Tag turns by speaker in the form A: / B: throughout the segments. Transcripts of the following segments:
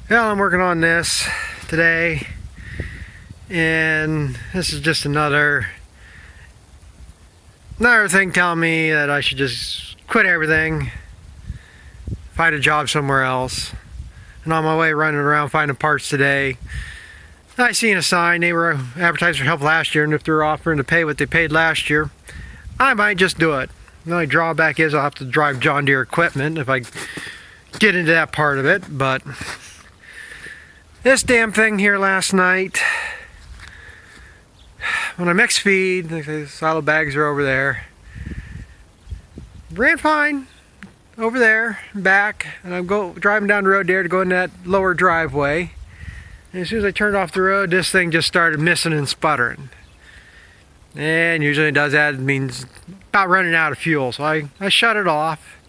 A: Well, I'm working on this today, and this is just another thing telling me that I should just quit everything, find a job somewhere else. And on my way running around finding parts today, I seen a sign. They were advertised for help last year, and if they're offering to pay what they paid last year, I might just do it. The only drawback is I'll have to drive John Deere equipment if I get into that part of it. But this damn thing here last night, when I mix feed, the silo bags are over there, ran fine over there and back, and I'm driving down the road there to go in that lower driveway, and as soon as I turned off the road, this thing just started missing and sputtering. And usually it does that, it means about running out of fuel. So I shut it off,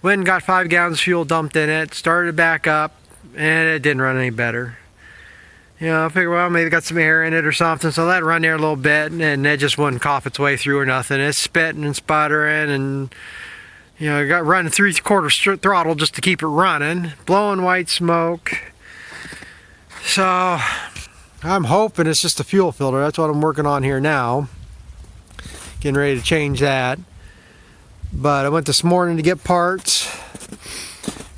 A: went and got 5 gallons of fuel dumped in it, started back up, and it didn't run any better. You know, I figured, well, maybe got some air in it or something, so I let it run there a little bit, and it just wouldn't cough its way through or nothing. It's spitting and sputtering, and you know, I got running 3/4 throttle just to keep it running, blowing white smoke. So I'm hoping it's just a fuel filter. That's what I'm working on here now, getting ready to change that. But I went this morning to get parts,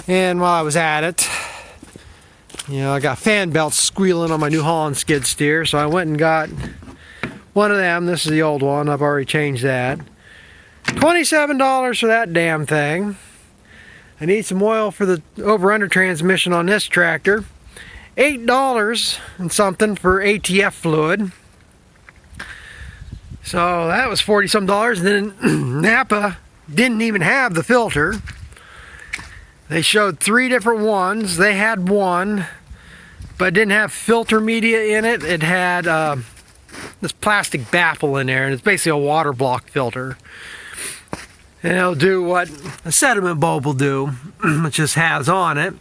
A: and while I was at it, you know, I got fan belts squealing on my New Holland skid steer, so I went and got one of them. This is the old one. I've already changed that. $27 for that damn thing. I need some oil for the over-under transmission on this tractor. $8 and something for ATF fluid. So that was 40-some dollars. And then Napa didn't even have the filter. They showed 3 different ones. They had one, but it didn't have filter media in it. It had this plastic baffle in there, and it's basically a water block filter. And it'll do what a sediment bulb will do, which just has on it.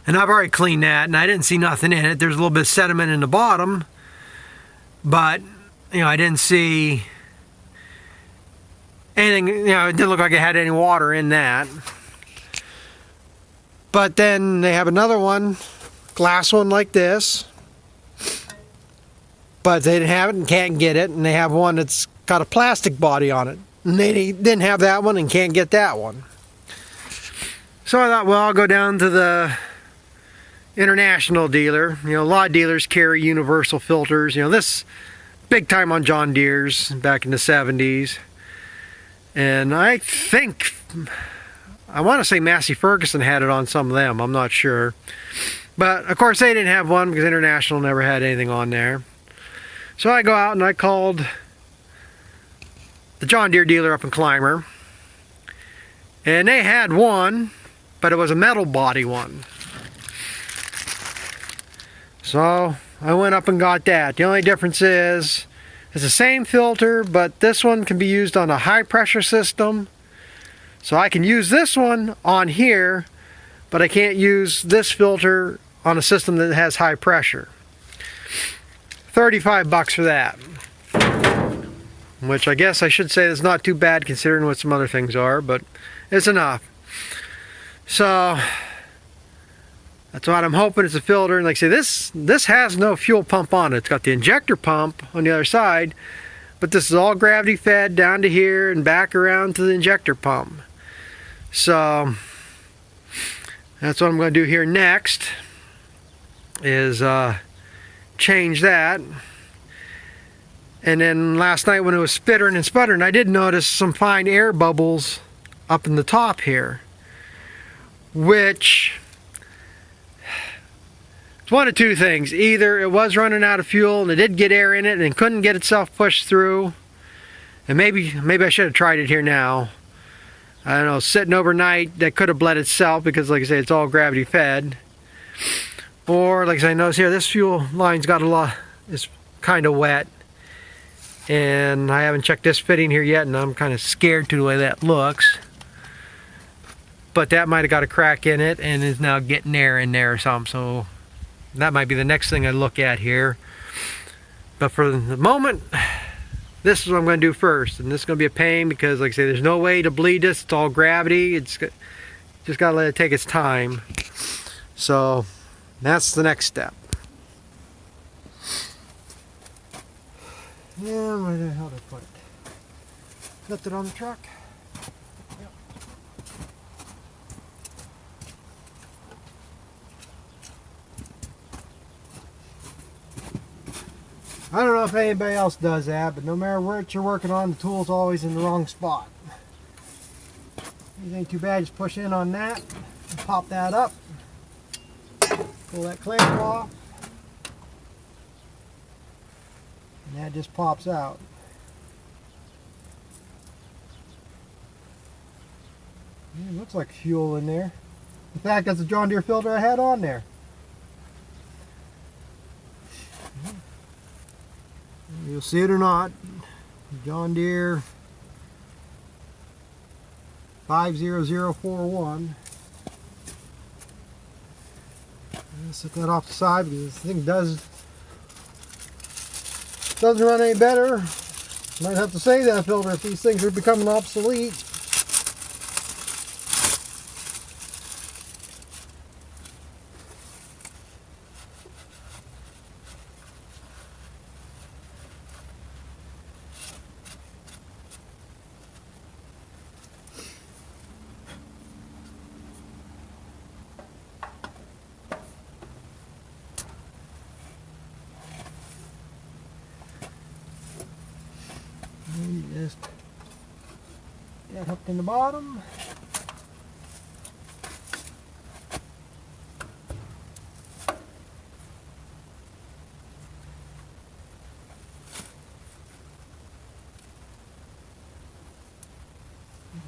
A: And I've already cleaned that, and I didn't see nothing in it. There's a little bit of sediment in the bottom, but you know, I didn't see anything. You know, it didn't look like it had any water in that. But then they have another one, glass one like this, but they didn't have it and can't get it. And they have one that's got a plastic body on it, and they didn't have that one and can't get that one. So I thought, well, I'll go down to the international dealer. You know, a lot of dealers carry universal filters. You know, this big time on John Deere's back in the 70s. And I think, I want to say Massey Ferguson had it on some of them. I'm not sure. But of course they didn't have one because International never had anything on there. So I go out and I called the John Deere dealer up in Clymer. And they had one, but it was a metal body one. So I went up and got that. The only difference is it's the same filter, but this one can be used on a high pressure system. So I can use this one on here, but I can't use this filter on a system that has high pressure. $35 for that. Which I guess I should say is not too bad considering what some other things are, but it's enough. So that's what I'm hoping. It's a filter, and like I say, this has no fuel pump on it. It's got the injector pump on the other side, but this is all gravity fed down to here and back around to the injector pump. So that's what I'm going to do here next, is change that. And then last night when it was spittering and sputtering, I did notice some fine air bubbles up in the top here, which it's one of two things. Either it was running out of fuel and it did get air in it and couldn't get itself pushed through, and maybe I should have tried it here now. I don't know, sitting overnight, that could have bled itself because, like I say, it's all gravity fed. Or, like I say, notice here, this fuel line's got a lot, it's kind of wet, and I haven't checked this fitting here yet, and I'm kind of scared to the way that looks. But that might have got a crack in it and is now getting air in there or something. So that might be the next thing I look at here. But for the moment, this is what I'm going to do first. And this is going to be a pain because, like I say, there's no way to bleed this. It's all gravity. It's just got to let it take its time. So that's the next step. Yeah, where the hell did I put it? Left it on the truck. Yep. I don't know if anybody else does that, but no matter what you're working on, the tool's always in the wrong spot. It ain't too bad, just push in on that, and pop that up, pull that clamp off, and that just pops out. It looks like fuel in there. In fact, that's a John Deere filter I had on there. You'll see it or not, John Deere 50041. Set that off the side because this thing doesn't run any better. Might have to save that filter if these things are becoming obsolete. And just get hooked in the bottom.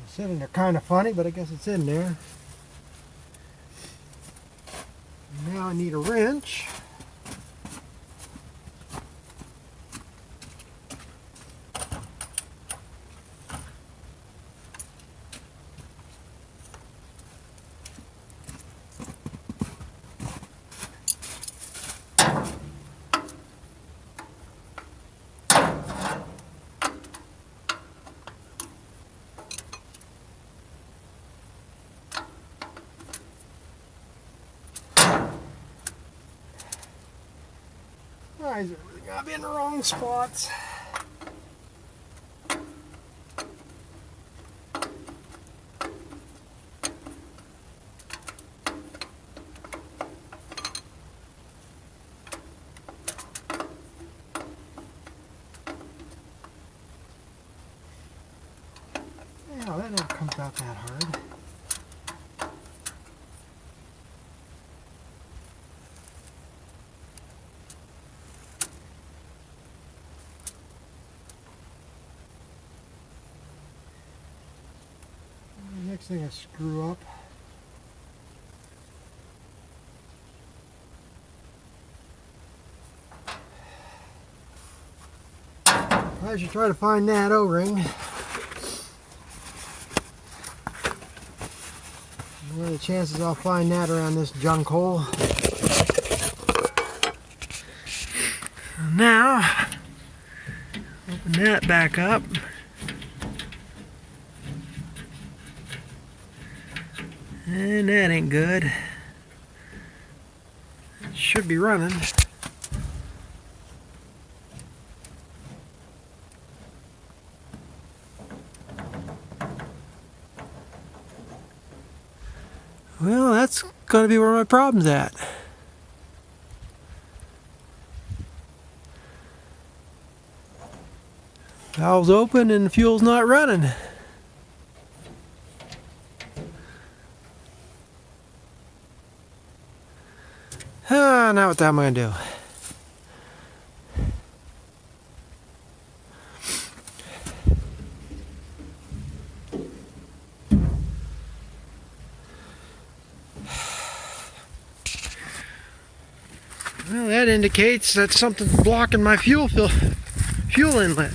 A: It's sitting there kind of funny, but I guess it's in there. Now I need a wrench. Why is everything gotta be in the wrong spots? Yeah, that never comes out that hard. Next thing I screw up. I should try to find that O-ring. What are the chances I'll find that around this junk hole? Now, open that back up. And that ain't good. It should be running. Well, that's going to be where my problem's at. Valve's open and the fuel's not running. Now what am I going to do? Well, that indicates that something's blocking my fuel inlet.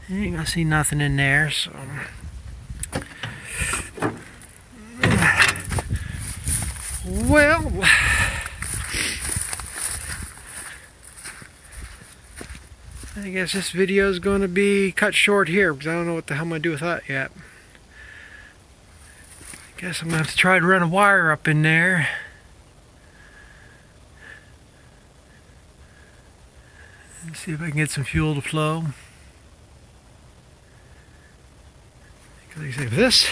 A: You ain't gonna see nothing in there, so. Well, I guess this video is going to be cut short here because I don't know what the hell I'm going to do with that yet. I guess I'm going to have to try to run a wire up in there. Let's see if I can get some fuel to flow. Like I say, this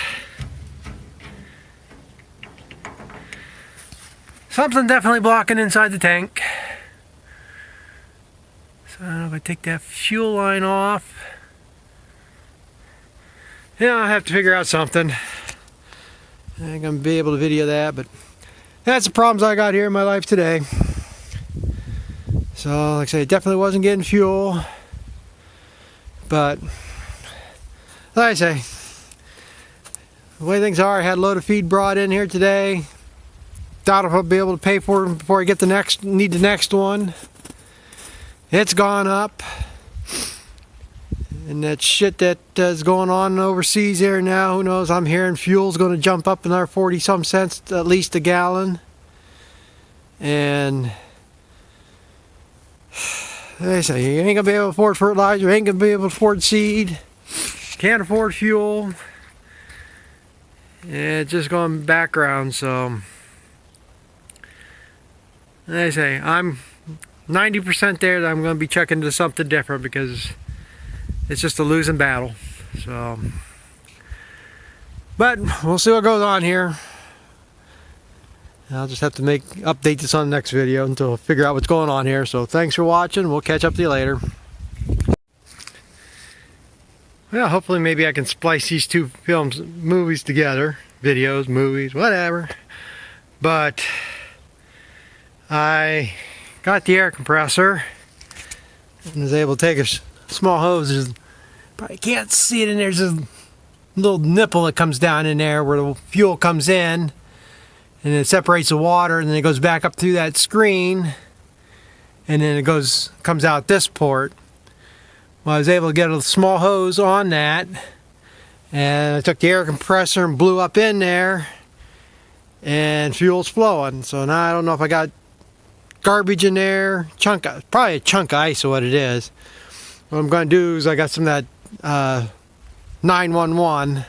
A: something definitely blocking inside the tank. So I don't know if I take that fuel line off. Yeah, I'll have to figure out something. I ain't gonna be able to video that, but that's the problems I got here in my life today. So, like I say, it definitely wasn't getting fuel. But, like I say, the way things are, I had a load of feed brought in here today. Doubt if I'll be able to pay for it before I get the next one. It's gone up. And that shit that is going on overseas here now, who knows, I'm hearing fuel's going to jump up another 40 some cents at least a gallon. And they say you ain't going to be able to afford fertilizer, you ain't going to be able to afford seed, can't afford fuel. It's just going background, so they say I'm 90% there that I'm going to be checking into something different because it's just a losing battle. So, but we'll see what goes on here. I'll just have to update this on the next video until I figure out what's going on here. So thanks for watching. We'll catch up with you later. Well, hopefully maybe I can splice these two movies together. Videos, movies, whatever. But I got the air compressor and was able to take a small hose. There's, probably can't see it in there. There's a little nipple that comes down in there where the fuel comes in, and it separates the water, and then it goes back up through that screen, and then it comes out this port. Well, I was able to get a small hose on that, and I took the air compressor and blew up in there, and fuel's flowing. So now I don't know if I got garbage in there, probably a chunk of ice or what it is. What I'm going to do is I got some of that 911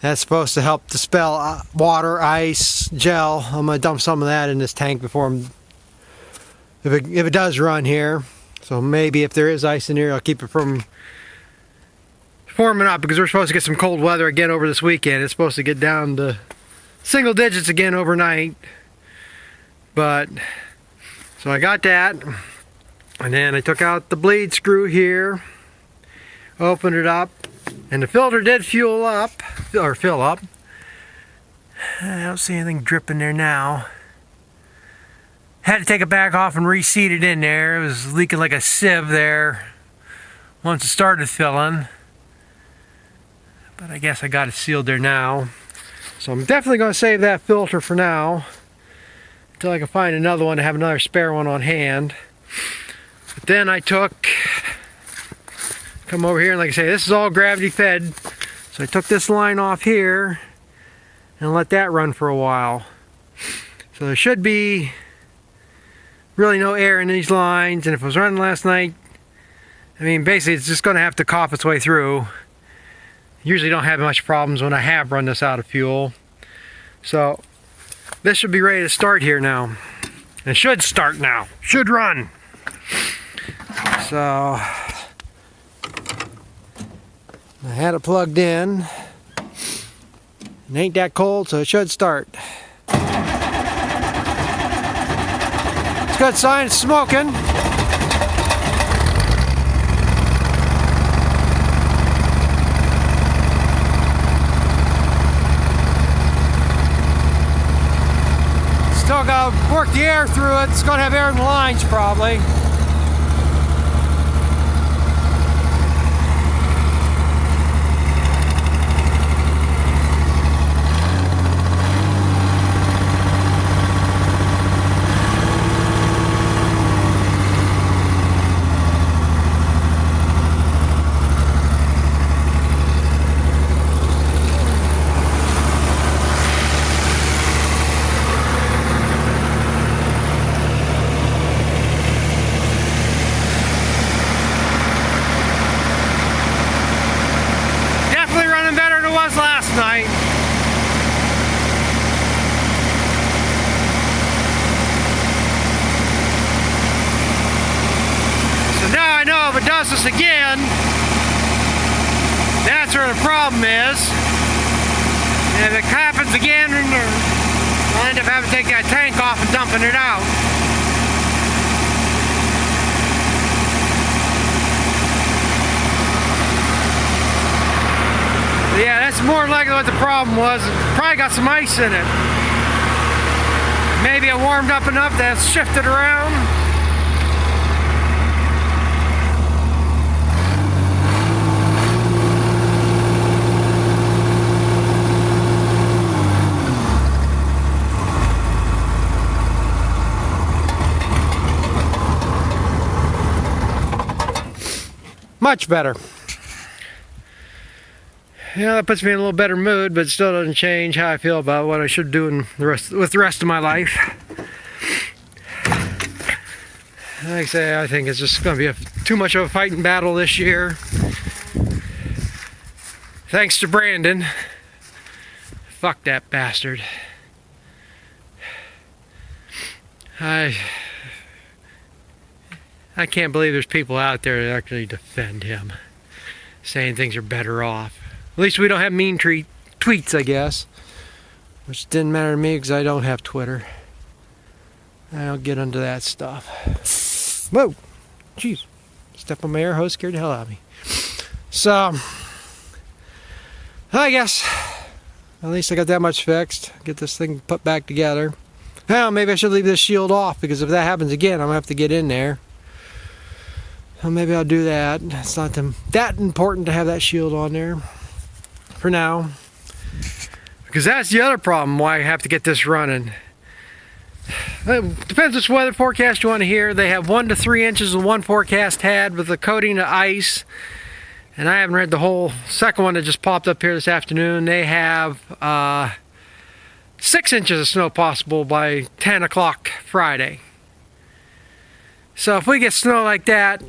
A: that's supposed to help dispel water, ice, gel. I'm going to dump some of that in this tank before if it does run here. So maybe if there is ice in here, I'll keep it from forming up, because we're supposed to get some cold weather again over this weekend. It's supposed to get down to single digits again overnight. But so I got that, and then I took out the bleed screw here, opened it up, and the filter did fill up. I don't see anything dripping there now. Had to take it back off and reseat it in there. It was leaking like a sieve there once it started filling. But I guess I got it sealed there now. So I'm definitely going to save that filter for now until I can find another one to have another spare one on hand. But then I come over here, and like I say, this is all gravity fed. So I took this line off here and let that run for a while. So there should be really no air in these lines, and if it was running last night, I mean, basically it's just going to have to cough its way through. Usually don't have much problems when I have run this out of fuel. So this should be ready to start here now. It should start now. Should run. So I had it plugged in. It ain't that cold, so it should start. It's a good sign it's smoking. Still got to work the air through it. It's going to have air in the lines probably. again, that's where the problem is. And if it happens again, I'll end up having to take that tank off and dumping it out. Yeah, that's more likely what the problem was. Probably got some ice in it. Maybe it warmed up enough that it's shifted around. Much better. Yeah, that puts me in a little better mood, but it still doesn't change how I feel about what I should do with the rest of my life. Like I say, I think it's just going to be too much of a fighting battle this year. Thanks to Brandon. Fuck that bastard. I can't believe there's people out there that actually defend him, saying things are better off. At least we don't have mean tweets, I guess. Which didn't matter to me because I don't have Twitter. I don't get into that stuff. Whoa! Jeez. Step on my air hose scared the hell out of me. So, I guess at least I got that much fixed. Get this thing put back together. Well, maybe I should leave this shield off because if that happens again, I'm going to have to get in there. So maybe I'll do that. It's not that important to have that shield on there for now, because that's the other problem why I have to get this running. It depends which weather forecast you want to hear. They have 1 to 3 inches in one forecast had with a coating of ice, and I haven't read the whole second one that just popped up here this afternoon. They have 6 inches of snow possible by 10 o'clock Friday. So if we get snow like that,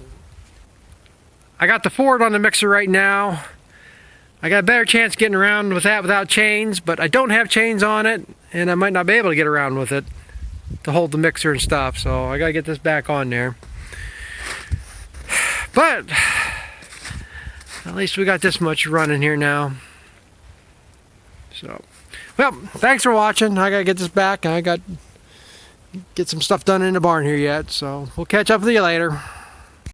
A: I got the Ford on the mixer right now. I got a better chance getting around with that without chains, but I don't have chains on it, and I might not be able to get around with it to hold the mixer and stuff, so I gotta get this back on there. But at least we got this much running here now. So, well, thanks for watching. I gotta get this back, and I got get some stuff done in the barn here yet, so we'll catch up with you later.